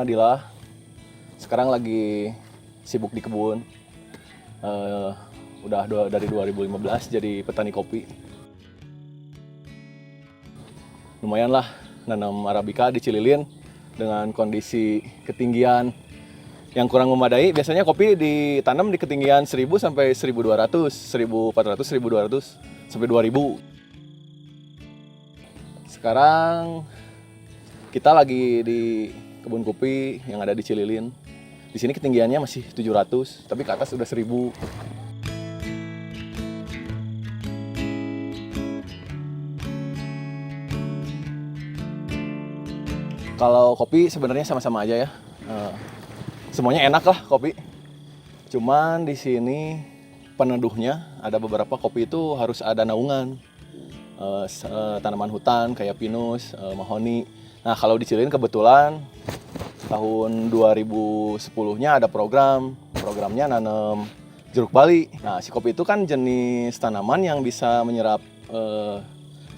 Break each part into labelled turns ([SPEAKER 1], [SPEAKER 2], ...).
[SPEAKER 1] nama Dila. Sekarang lagi sibuk di kebun. Udah dari 2015 jadi petani kopi. Lumayan lah nanam Arabica di Cililin dengan kondisi ketinggian yang kurang memadai. Biasanya kopi ditanam di ketinggian 1000 sampai 1200, 1400, 1200 sampai 2000. Sekarang kita lagi di kebun kopi yang ada di Cililin. Di sini ketinggiannya masih 700, tapi ke atas udah 1000. Kalau kopi sebenarnya sama-sama aja ya. Semuanya enak lah kopi. Cuman di sini peneduhnya ada beberapa kopi itu harus ada naungan. Tanaman hutan kayak pinus, mahoni. Nah, kalau di Cililin kebetulan tahun 2010-nya ada programnya nanam jeruk bali. Nah, si kopi itu kan jenis tanaman yang bisa menyerap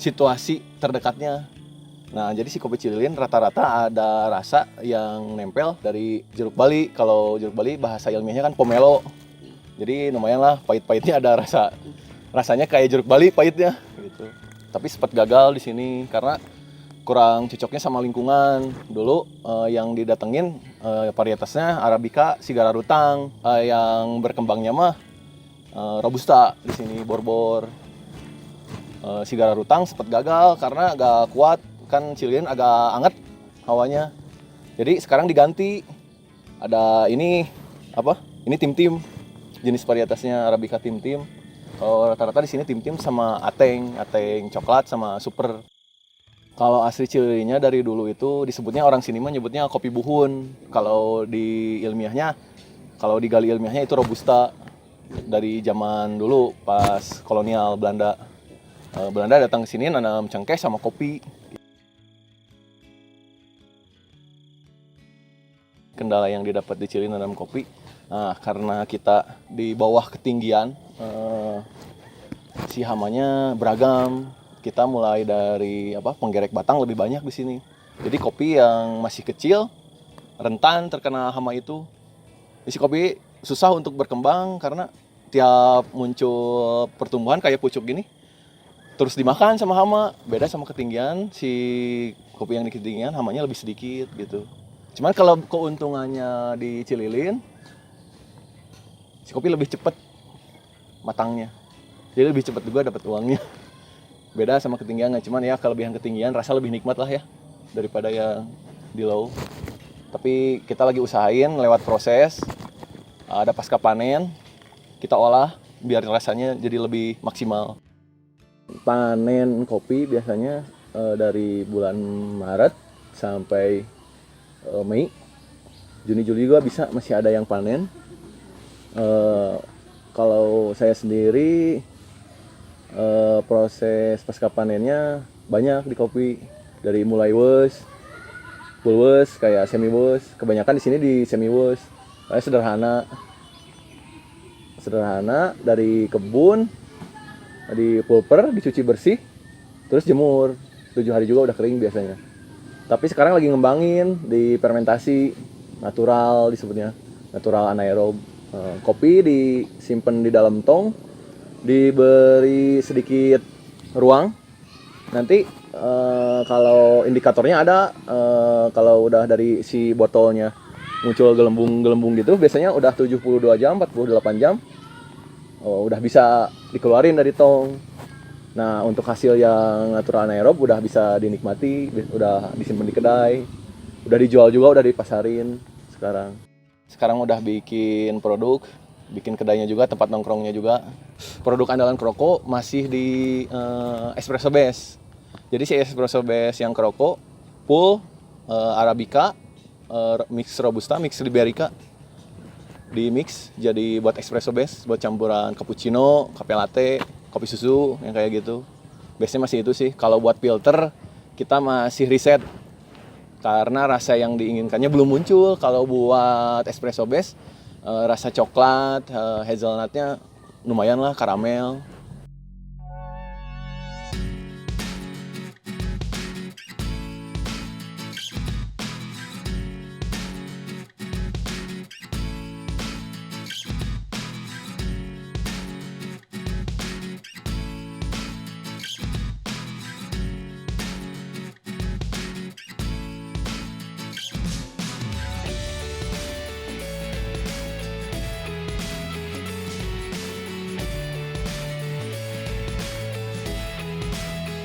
[SPEAKER 1] situasi terdekatnya. Nah, jadi si kopi Cililin rata-rata ada rasa yang nempel dari jeruk bali. Kalau jeruk bali bahasa ilmiahnya kan pomelo. Jadi lumayan lah, pahit-pahitnya ada rasanya kayak jeruk bali pahitnya gitu. Tapi sempat gagal di sini karena kurang cocoknya sama lingkungan. Dulu yang didatengin varietasnya Arabica, Sigara Rutang, yang berkembangnya mah Robusta di sini, Borbor. Sigara Rutang sempat gagal karena agak kuat, kan Cililin agak anget hawanya. Jadi sekarang diganti. Ada ini Ini Tim-Tim. Jenis varietasnya Arabica Tim-Tim. Kalau rata-rata di sini Tim-Tim sama ateng coklat sama super. Kalau asli Cililinnya dari dulu itu disebutnya, orang sini mah nyebutnya kopi buhun. Kalau di gali ilmiahnya itu Robusta. Dari zaman dulu pas kolonial Belanda. Belanda datang ke sini nanam cengkeh sama kopi. Kendala yang didapat di Cililin nanam kopi, nah, karena kita di bawah ketinggian, si hamanya beragam. Kita mulai dari penggerek batang lebih banyak di sini. Jadi kopi yang masih kecil rentan terkena hama itu. Si kopi susah untuk berkembang karena tiap muncul pertumbuhan kayak pucuk gini terus dimakan sama hama. Beda sama ketinggian, si kopi yang di ketinggian hamanya lebih sedikit gitu. Cuman kalau keuntungannya di Cililin, si kopi lebih cepat matangnya. Jadi lebih cepat juga dapat uangnya. Beda sama ketinggian, cuman ya kelebihan ketinggian rasa lebih nikmat lah ya daripada yang di low. Tapi kita lagi usahain lewat proses, ada pasca panen, kita olah biar rasanya jadi lebih maksimal. Panen kopi biasanya dari bulan Maret sampai Mei. Juni Juli juga bisa, masih ada yang panen. Kalau saya sendiri proses pasca panennya banyak di kopi, dari mulai wes, full wes, kayak semi wes. Kebanyakan di sini di semi wes. Kayak sederhana dari kebun, di pulper, dicuci bersih, terus jemur 7 hari juga udah kering biasanya. Tapi sekarang lagi ngembangin di fermentasi natural, disebutnya natural anaerob. Kopi disimpan di dalam tong, diberi sedikit ruang. Nanti kalau indikatornya ada, kalau udah dari si botolnya muncul gelembung-gelembung gitu, biasanya udah 72 jam, 48 jam, udah bisa dikeluarin dari tong. Nah, untuk hasil yang natural anaerob udah bisa dinikmati, udah disimpan di kedai, udah dijual juga, udah dipasarin sekarang. Sekarang udah bikin produk, bikin kedainya juga, tempat nongkrongnya juga. Produk andalan Kroko masih di espresso base. Jadi si espresso base yang Kroko full Arabica, mix Robusta, mix Liberica, di mix jadi buat espresso base, buat campuran cappuccino, cafe latte, kopi susu yang kayak gitu. Biasanya masih itu sih. Kalau buat filter kita masih riset karena rasa yang diinginkannya belum muncul. Kalau buat espresso base rasa coklat, hazelnutnya lumayan lah, karamel.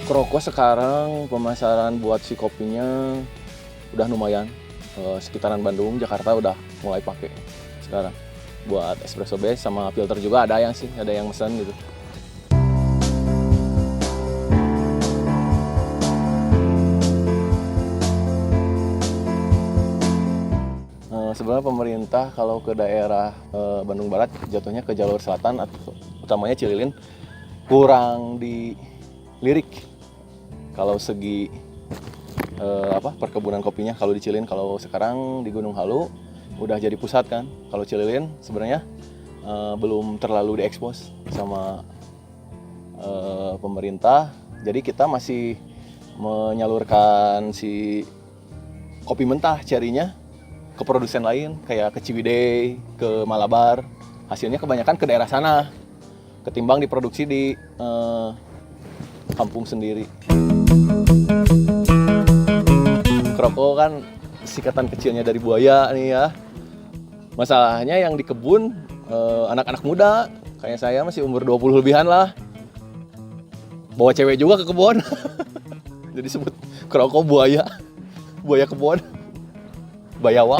[SPEAKER 1] Kroko sekarang pemasaran buat si kopinya udah lumayan. Sekitaran Bandung, Jakarta udah mulai pakai sekarang. Buat espresso base sama filter juga ada yang mesen gitu. Sebenarnya pemerintah kalau ke daerah Bandung Barat jatuhnya ke jalur selatan atau utamanya Cililin kurang dilirik kalau segi perkebunan kopinya. Kalau di Cililin, kalau sekarang di Gunung Halu udah jadi pusat kan. Kalau Cililin sebenarnya belum terlalu diekspos sama pemerintah. Jadi kita masih menyalurkan si kopi mentah cerinya ke produsen lain, kayak ke Ciwidey, ke Malabar. Hasilnya kebanyakan ke daerah sana, ketimbang diproduksi di kampung sendiri. Kroko kan singkatan kecilnya dari buaya nih ya. Masalahnya yang di kebun anak-anak muda, kayak saya masih umur 20 lebihan lah. Bawa cewek juga ke kebun. Jadi sebut Kroko buaya kebun. Bayawak.